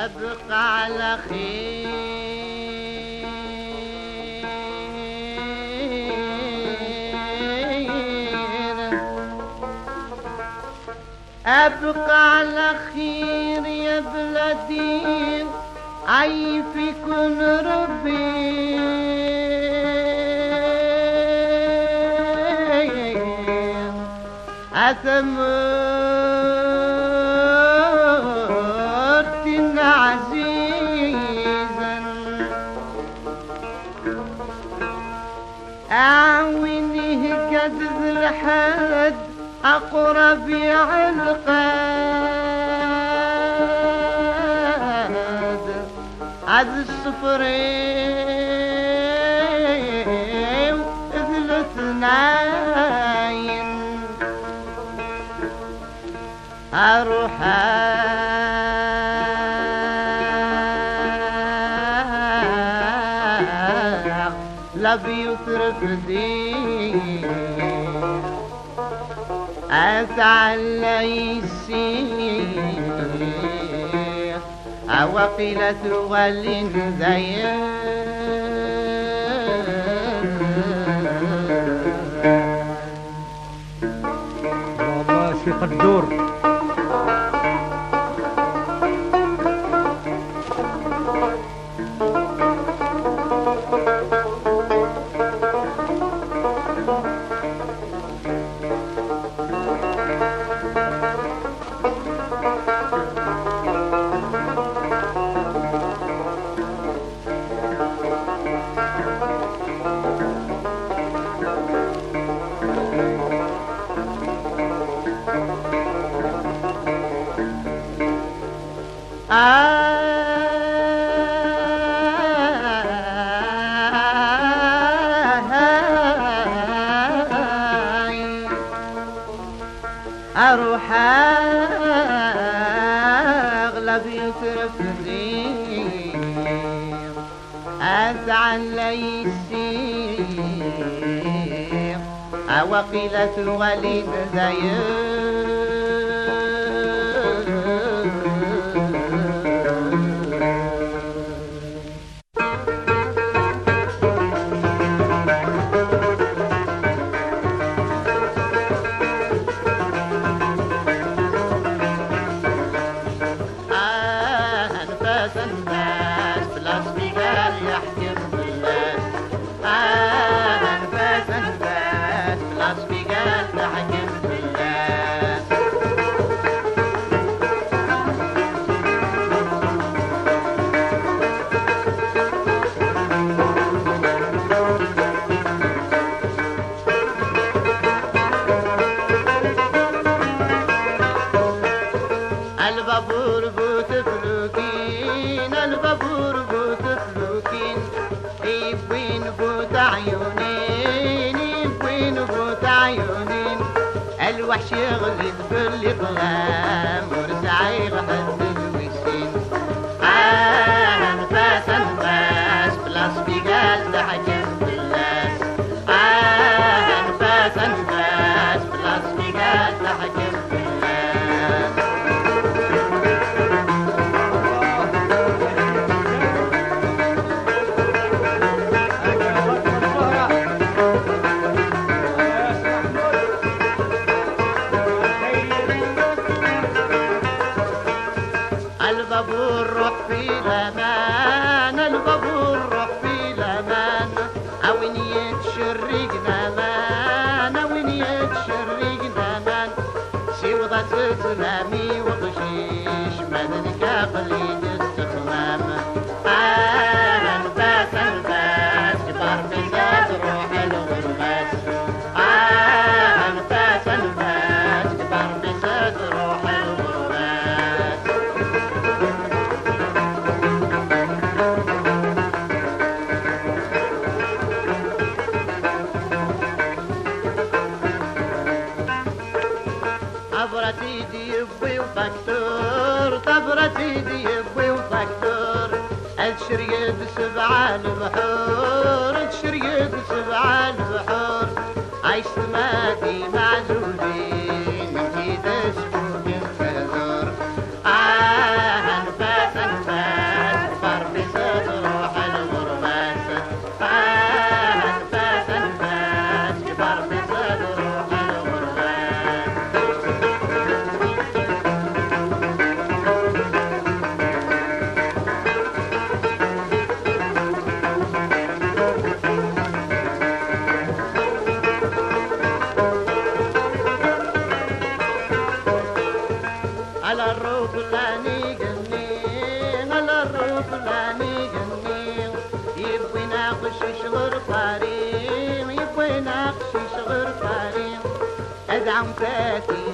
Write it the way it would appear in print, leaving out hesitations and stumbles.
أبقى على خير أبقى على خير يا بلادي عيفكن ربي أثمرت عزيزا أعوينه قد الحد أقرب القاد عد الصفرين اثنين أروح لا بيوت رفدي أتعلى يسير وقيلة غل زين والله شيخ الدور أروح أغلب يترفضين أتعلى يسير وقيلة الوليد زير البابور بوت فلوكين البابور بوت فلوكين يبين بوت عيونين يبين بوت عيونين الوحش يغلب بالإقلام ورسعي غحد الوسين أنفاس أنفاس بلاس بيقال تحكم بالناس أنفاس أنفاس بلاس بيقال تحكم البابور روح في الأمان البابور روح في الأمان أوين يتشرق نامان أوين يتشرق نامان سيوضة تسلامي وغشيش مدنك قليل استخدام أنفاس أنفاس كبار بزاد روح الغرباس أنفاس أنفاس كبار بزاد روح الغرباس عبرت ايدي يبوي وفاكتور طبرت ايدي يبوي وفاكتور اتشريد سبع البحور اتشريد سبع البحور عايش مادي معزولين انتي تشبه بالخزور انفاس انفاس فلاني قني على الروح فلاني قني يبغي ناقش شغل قريم يبغي ناقش شغل قريم أدعم فاتي